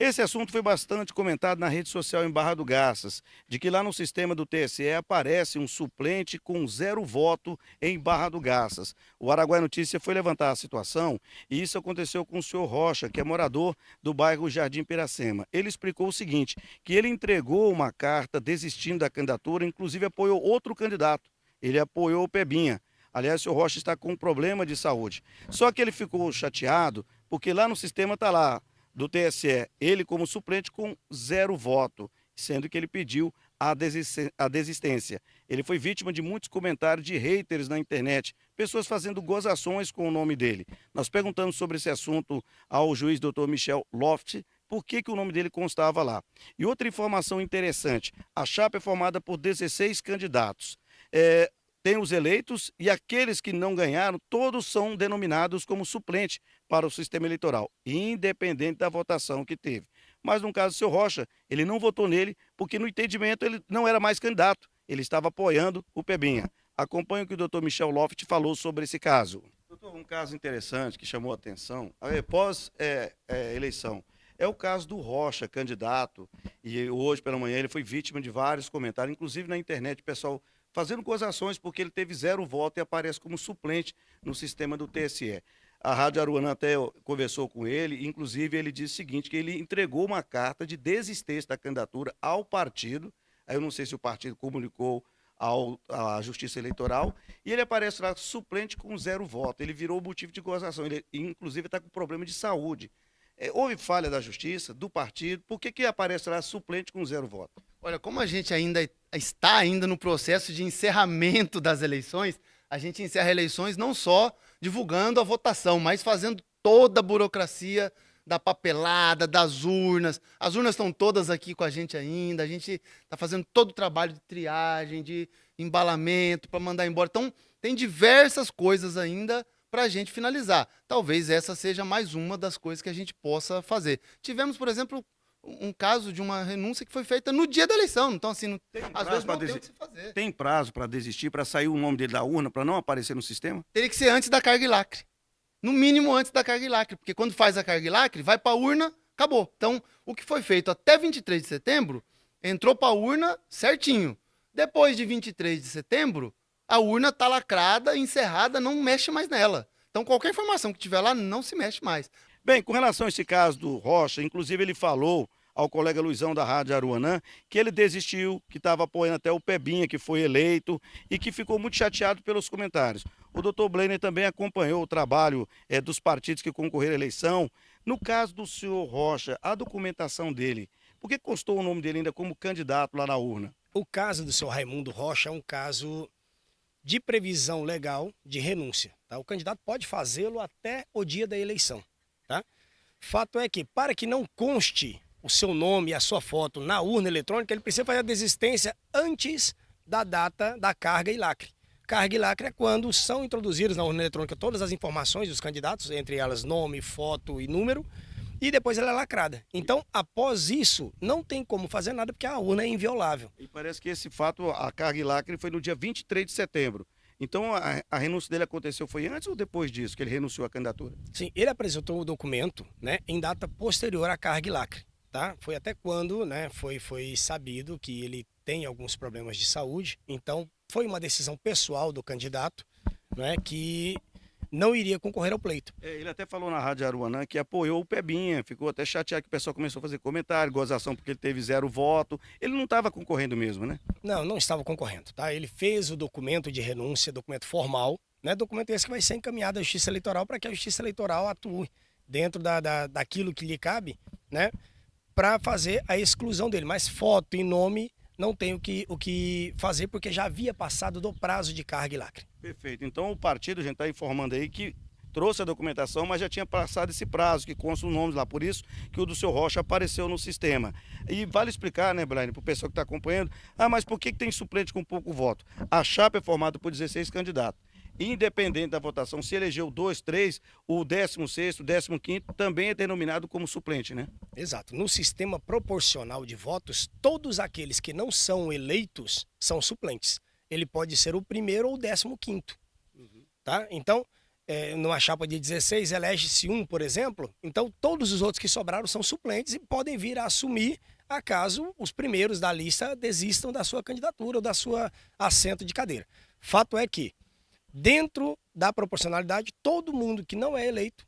Esse assunto foi bastante comentado na rede social em Barra do Garças, de que lá no sistema do TSE aparece um suplente com 0 voto em Barra do Garças. O Araguaia Notícia foi levantar a situação e isso aconteceu com o senhor Rocha, que é morador do bairro Jardim Piracema. Ele explicou o seguinte, que ele entregou uma carta desistindo da candidatura, inclusive apoiou outro candidato. Ele apoiou o Pebinha. Aliás, o senhor Rocha está com um problema de saúde. Só que ele ficou chateado porque lá no sistema está lá do TSE, ele como suplente com 0 voto, sendo que ele pediu a desistência. Ele foi vítima de muitos comentários de haters na internet, pessoas fazendo gozações com o nome dele. Nós perguntamos sobre esse assunto ao juiz Dr. Michel Loft, por que o nome dele constava lá. E outra informação interessante, a chapa é formada por 16 candidatos. Tem os eleitos e aqueles que não ganharam, todos são denominados como suplente para o sistema eleitoral, independente da votação que teve. Mas no caso do seu Rocha, ele não votou nele porque no entendimento ele não era mais candidato, ele estava apoiando o Pebinha. Acompanhe o que o doutor Michel Loft falou sobre esse caso. Doutor, um caso interessante que chamou a atenção, pós-eleição, é o caso do Rocha, candidato, e hoje pela manhã ele foi vítima de vários comentários, inclusive na internet, o pessoal fazendo gozações porque ele teve 0 voto e aparece como suplente no sistema do TSE. A Rádio Aruanã até conversou com ele, inclusive ele disse o seguinte, que ele entregou uma carta de desistência da candidatura ao partido, aí eu não sei se o partido comunicou à Justiça Eleitoral, e ele aparece lá suplente com 0 voto, ele virou motivo de gozação, ele inclusive está com problema de saúde. Houve falha da Justiça, do partido, por que aparece lá suplente com 0 voto? Olha, como a gente ainda está ainda no processo de encerramento das eleições, a gente encerra eleições não só divulgando a votação, mas fazendo toda a burocracia da papelada, das urnas. As urnas estão todas aqui com a gente ainda, a gente está fazendo todo o trabalho de triagem, de embalamento para mandar embora. Então, tem diversas coisas ainda para a gente finalizar. Talvez essa seja mais uma das coisas que a gente possa fazer. Tivemos, por exemplo, um caso de uma renúncia que foi feita no dia da eleição. Então, assim, às vezes não tem o que se fazer. Tem prazo para desistir, para sair o nome dele da urna, para não aparecer no sistema? Teria que ser antes da carga e lacre. No mínimo antes da carga e lacre, porque quando faz a carga e lacre, vai para a urna, acabou. Então, o que foi feito até 23 de setembro, entrou para a urna certinho. Depois de 23 de setembro, a urna está lacrada, encerrada, não mexe mais nela. Então, qualquer informação que tiver lá, não se mexe mais. Bem, com relação a esse caso do Rocha, inclusive ele falou ao colega Luizão da Rádio Aruanã que ele desistiu, que estava apoiando até o Pebinha, que foi eleito, e que ficou muito chateado pelos comentários. O doutor Blenner também acompanhou o trabalho dos partidos que concorreram à eleição. No caso do senhor Rocha, a documentação dele, por que constou o nome dele ainda como candidato lá na urna? O caso do senhor Raimundo Rocha é um caso de previsão legal de renúncia. Tá? O candidato pode fazê-lo até o dia da eleição. Tá? Fato é que, para que não conste o seu nome e a sua foto na urna eletrônica, ele precisa fazer a desistência antes da data da carga e lacre. Carga e lacre é quando são introduzidas na urna eletrônica todas as informações dos candidatos, entre elas nome, foto e número, e depois ela é lacrada. Então, após isso, não tem como fazer nada porque a urna é inviolável. E parece que esse fato, a carga e lacre, foi no dia 23 de setembro. Então, a renúncia dele aconteceu, foi antes ou depois disso, que ele renunciou à candidatura? Sim, ele apresentou o documento, né, em data posterior à carga e lacre. Tá? Foi até quando, né, foi sabido que ele tem alguns problemas de saúde. Então, foi uma decisão pessoal do candidato, né, que não iria concorrer ao pleito. Ele até falou na Rádio Aruanã que apoiou o Pebinha, ficou até chateado que o pessoal começou a fazer comentário, gozação porque ele teve 0 voto. Ele não estava concorrendo mesmo, né? Não estava concorrendo. Tá? Ele fez o documento de renúncia, documento formal, né, documento esse que vai ser encaminhado à Justiça Eleitoral para que a Justiça Eleitoral atue dentro daquilo que lhe cabe, né, para fazer a exclusão dele. Mas foto e nome não tem o que fazer porque já havia passado do prazo de carga e lacre. Perfeito. Então o partido, a gente está informando aí que trouxe a documentação, mas já tinha passado esse prazo, que consta os nomes lá. Por isso que o do seu Rocha apareceu no sistema. E vale explicar, né, Blaine, para o pessoal que está acompanhando, mas por que tem suplente com pouco voto? A chapa é formada por 16 candidatos. Independente da votação, se elegeu 2, 3, o 16º, o 15º também é denominado como suplente, né? Exato. No sistema proporcional de votos, todos aqueles que não são eleitos são suplentes. Ele pode ser o primeiro ou o 15º. Tá? Então, numa chapa de 16, elege-se um, por exemplo, então todos os outros que sobraram são suplentes e podem vir a assumir acaso os primeiros da lista desistam da sua candidatura ou da sua assento de cadeira. Fato é que, dentro da proporcionalidade, todo mundo que não é eleito